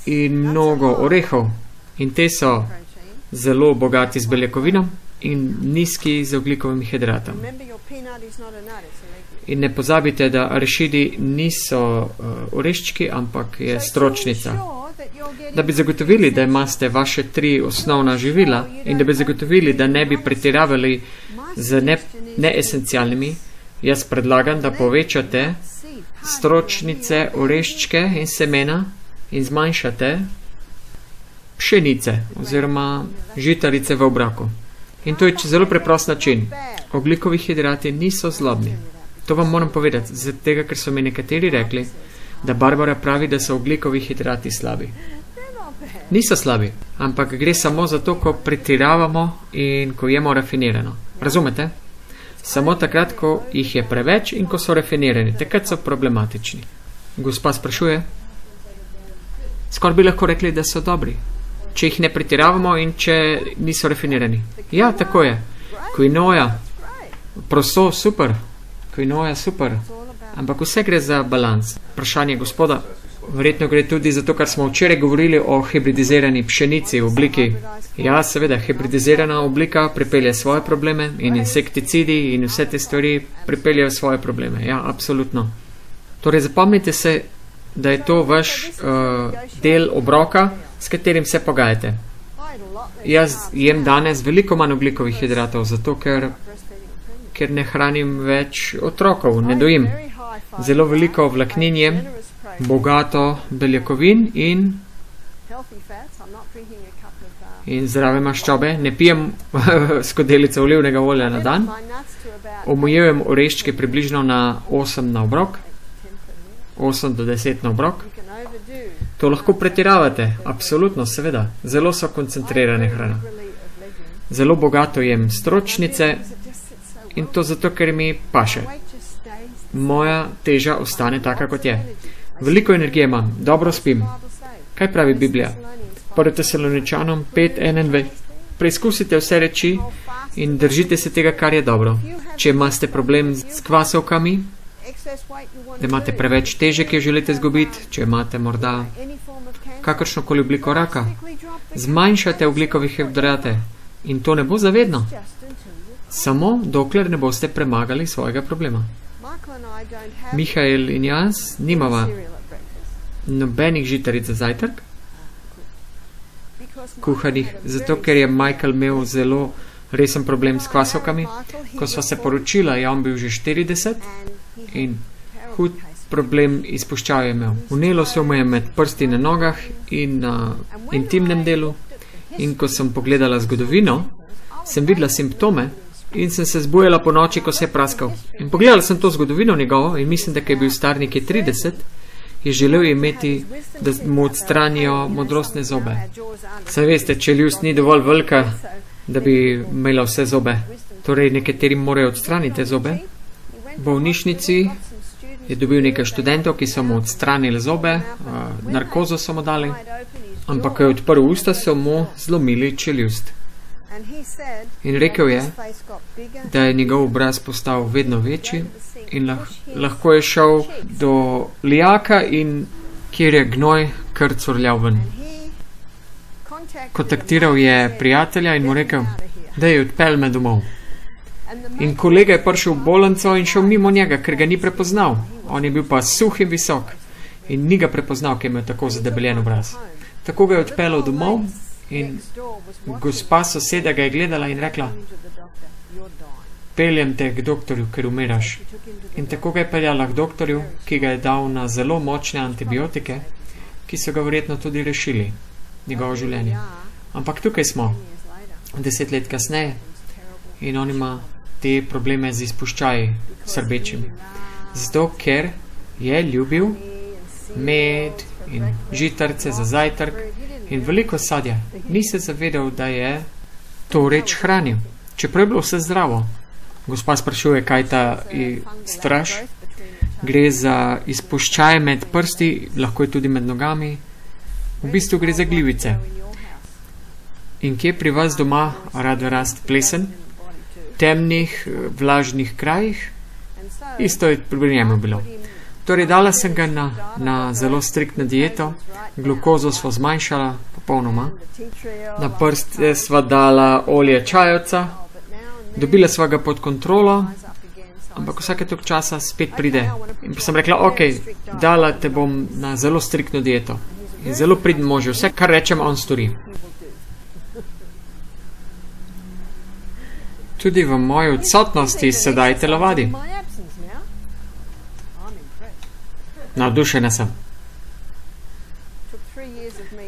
in mnogo orehov. In te so zelo bogati z beljakovinom in nizki z ogljikovim hidratom. In ne pozabite, da arašidi niso oreščki, ampak je stročnica. Da bi zagotovili, da imate vaše 3 osnovna živila in da bi zagotovili, da ne bi pretiravali z neesencialnimi, jaz predlagam, da povečate stročnice, oreščke in semena in zmanjšate pšenice oziroma žitarice v obroku. In to je zelo preprost način. Oglikovi hidrati niso zlobni. To vam moram povedati, zaradi tega, ker so mi nekateri rekli, da Barbara pravi, da so oglikovi hidrati slabi. Niso slabi, ampak gre samo za to, ko pretiravamo in ko jemo rafinirano. Razumete? Samo takrat, ko jih je preveč in ko so rafinirani, takrat so problematični. Gospa sprašuje, skoraj bi lahko rekli, da so dobri, če jih ne pretiravamo in če niso rafinirani. Ja, tako je. Quinoa, proso, super. Quinoa, super. Ampak vse gre za balans. Vprašanje gospoda, verjetno gre tudi za to, kar smo včeraj govorili o hibridizirani pšenici v obliki. Ja, seveda, hibridizirana oblika pripelje svoje probleme in insekticidi in vse te stvari pripeljejo svoje probleme. Ja, absolutno. Torej, zapomnite se, da je to vaš del obroka, s katerim se pogajate. Jaz jem danes veliko manj oglikovih hidratov, zato ker ne hranim več otrokov, ne dojim. Zelo veliko vlaknin jem, bogato beljakovin in zdrave maščobe. Ne pijem skodelico olivnega olja na dan. Omejujem oreščke približno na 8 na obrok. 8 do 10 na obrok. To lahko pretiravate, absolutno, seveda. Zelo so koncentrirane hrana. Zelo bogato jem stročnice in to zato, ker mi paše. Moja teža ostane taka, kot je. Veliko energije imam, dobro spim. Kaj pravi Biblija? 1. Tesaloničanom 5:21. Preizkusite vse reči in držite se tega, kar je dobro. Če imate problem s kvasovkami, da imate preveč teže, ki jo želite izgubiti, če imate morda kakršnokoli obliko raka, zmanjšate oglikove hidrate in to ne bo zavedno. Samo dokler ne boste premagali svojega problema. Mihael in jaz nimava nobenih žitaric za zajtrk, kuhanih, zato ker je Michael imel zelo resen problem s kvasovkami. Ko sva se poročila, je on bil že 40 in hud problem izpuščav je imel. Vnelo se mu je med prsti na nogah in na intimnem delu in ko sem pogledala zgodovino, sem videla simptome in sem se zbujala po noči, ko se je praskal. In pogledala sem to zgodovino njegovo in mislim, da je bil star nekje 30, je želel imeti, da mu odstranijo modrostne zobe. Saj veste, čeljust ni dovolj velika, da bi imela vse zobe. Torej, nekaterim morajo odstraniti te zobe. V bolnišnici je dobil nekaj študentov, ki so mu odstranili zobe, narkozo so mu dali, ampak ko je odprl usta, so mu zlomili čeljust. In rekel je, da je njegov obraz postal vedno večji in lahko je šel do lijaka in kjer je gnoj kar curljal ven. Kontaktiral je prijatelja in mu rekel, da je odpel me domov. In kolega je prišel v bolnico in šel mimo njega, ker ga ni prepoznal. On je bil pa suh in visok in ni ga prepoznal, ker je imel tako zadebeljen obraz. Tako ga je odpeljal domov in gospa soseda ga je gledala in rekla, peljem te k doktorju, ker umiraš. In tako ga je peljala k doktorju, ki ga je dal na zelo močne antibiotike, ki so ga verjetno tudi rešili njegovo življenje. Ampak tukaj smo. 10 let kasneje in on ima te probleme z izpuščaji srbečimi. Zato, ker je ljubil med in žitarice za zajtrk in veliko sadja. Ni se zavedal, da je to reč hranil. Čeprav je bilo vse zdravo. Gospa sprašuje, kaj ta straž. Gre za izpuščaje med prsti, lahko je tudi med nogami. V bistvu gre za glivice. In kje pri vas doma rado rast plesen? Temnih, vlažnih krajih? Isto je pri njemu bilo. Torej, dala sem ga na zelo striktno dieto, glukozo sva zmanjšala popolnoma, na prste sva dala olje čajevca, dobila sva ga pod kontrolo, ampak vsake toliko časa spet pride. In pa sem rekla, ok, dala te bom na zelo striktno dieto. In zelo pridn mož, vse, kar rečem, on stori. Tudi v moji odsotnosti sedaj telovadi. Navdušena sem.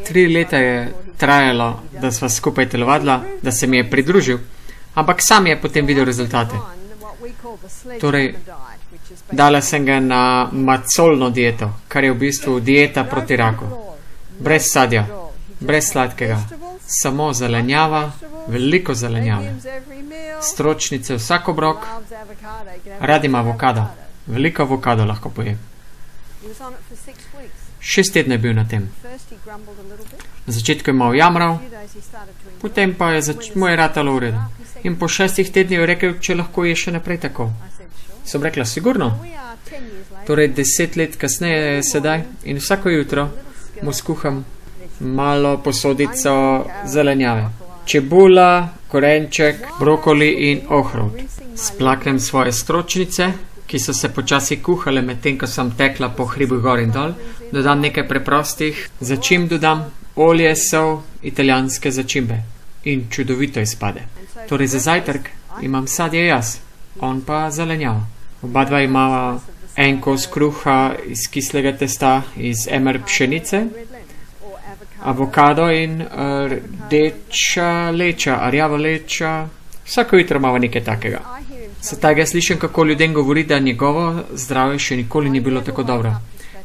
3 leta je trajalo, da sva skupaj telovadila, da se mi je pridružil, ampak sam je potem videl rezultate. Torej, dala sem ga na macolno dieto, kar je v bistvu dieta proti raku. Brez sadja, brez sladkega, samo zelenjava, veliko zelenjave. Stročnice vsak obrok, rad ima avokado, veliko avokado lahko poje. 6 tednov je bil na tem. Na začetku je malo jamral, potem pa mu je ratalo v redu. In po 6 tednih je rekel, če lahko je še naprej tako. Sem rekla, sigurno. Torej 10 let kasneje je sedaj in vsako jutro mu skuham malo posodico zelenjave. Čebula, korenček, brokoli in ohrovt. Splaknem svoje stročnice, ki so se počasi kuhale med tem, ko sem tekla po hribu gor in dol. Dodam nekaj preprostih začimb, dodam olje, sol, italijanske začimbe. In čudovito izpade. Torej za zajtrk imam sadje jaz, on pa zelenjavo. Oba dva imava en kos kruha iz kislega testa, iz MR pšenice, avokado in rdeča leča, rjava leča. Vsako jutro imava nekaj takega. Se tega slišim, kako ljudem govori, da njegovo zdravje še nikoli ni bilo tako dobro.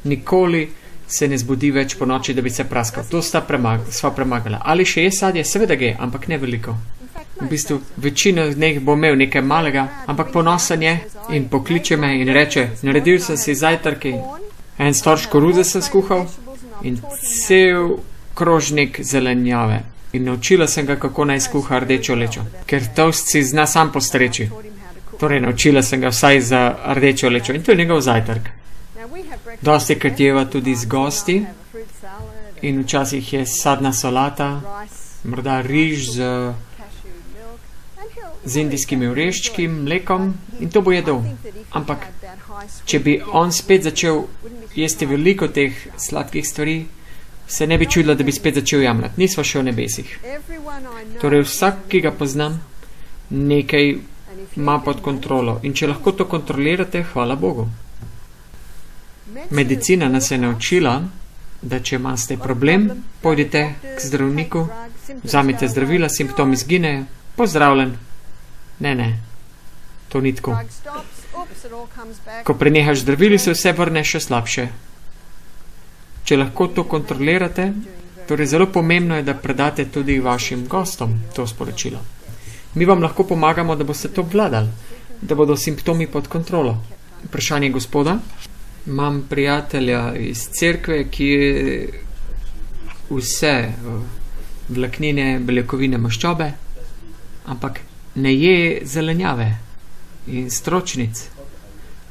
Nikoli se ne zbudi več po noči, da bi se praskal. To sva premagala. Ali še je sadje? Seveda ga je, ampak ne veliko. V bistvu, večina dneh bo imel nekaj malega, ampak ponosen je in pokliče me in reče, naredil sem si zajtrk, en storž koruze sem skuhal in cel krožnik zelenjave. In naučila sem ga, kako naj skuha rdečo lečo, ker toast si zna sam postreči. Torej, naučila sem ga vsaj za rdečo lečo in to je njegov zajtrk. Dosti krat jeva tudi z gosti in včasih je sadna solata, morda riž z indijskimi oreščki, mlekom in to bo jedel. Ampak, če bi on spet začel jesti veliko teh sladkih stvari, se ne bi čudila, da bi spet začel jamrati. Nisva še v nebesih. Torej, vsak, ki ga poznam, nekaj ima pod kontrolo. In če lahko to kontrolirate, hvala Bogu. Medicina nas je naučila, da če imate problem, pojdite k zdravniku, vzamite zdravila, simptomi izginejo, pozdravljen. Ne, to ni tako. Ko prenehaš zdravili, se vse vrne še slabše. Če lahko to kontrolirate, torej zelo pomembno je, da predate tudi vašim gostom to sporočilo. Mi vam lahko pomagamo, da boste to obvladali, da bodo simptomi pod kontrolo. Vprašanje gospoda. Imam prijatelja iz cerkve, ki vse vlaknine, beljakovine, maščobe, ampak ne je zelenjave in stročnic,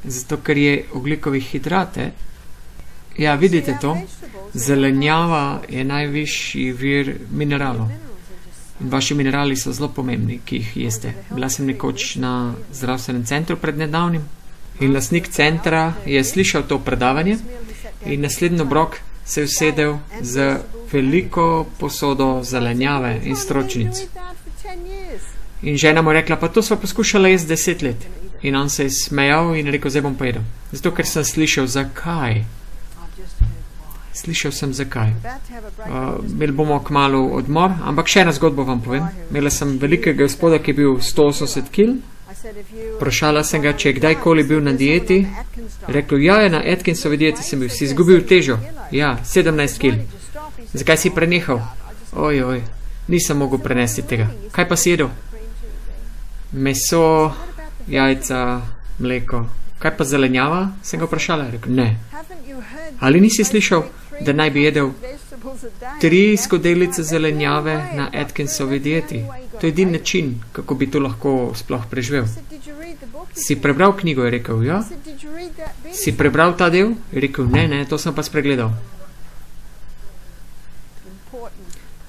zato ker je ogljikovih hidrate. Ja, vidite to? Zelenjava je najvišji vir mineralov. In vaši minerali so zelo pomembni, ki jih jeste. Bila sem nekoč na zdravstvenem centru pred nedavnim in lastnik centra je slišal to predavanje in naslednji obrok se je usedel z veliko posodo zelenjave in stročnic. In žena mu je rekla, pa to sva poskušala jesti 10 let. In on se je smejal in rekel, zdaj bom pojedel. Zato, ker sem slišal, zakaj. Slišal sem zakaj. Imeli bomo kmalu odmor, ampak še eno zgodbo vam povem. Imela sem velikega gospoda, ki je bil 180 kg. Vprašala sem ga, če je kdajkoli bil na dieti. Rekel, ja, na Atkinsovi dieti sem bil. Si izgubil težo? Ja, 17 kg. Zakaj si prenehal? Oj, nisem mogel prenesti tega. Kaj pa si jedel? Meso, jajca, mleko. Kaj pa zelenjava? Sem ga vprašala. Rekel, ne. Ali nisi slišal, da naj bi jedel 3 skodelice zelenjave na Atkinsovi dieti? To je edini način, kako bi to lahko sploh preživel. Si prebral knjigo? Je rekel, ja. Si prebral ta del? Je rekel, ne, to sem pa spregledal.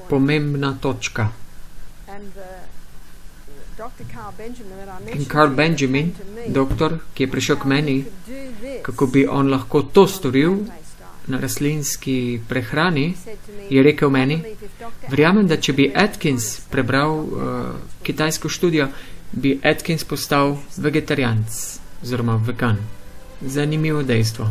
Pomembna točka. In Carl Benjamin, doktor, ki je prišel k meni, kako bi on lahko to storil na rastlinski prehrani, je rekel meni, verjamem, da če bi Atkins prebral kitajsko študijo, bi Atkins postal vegetarijanc oziroma vegan. Zanimivo dejstvo.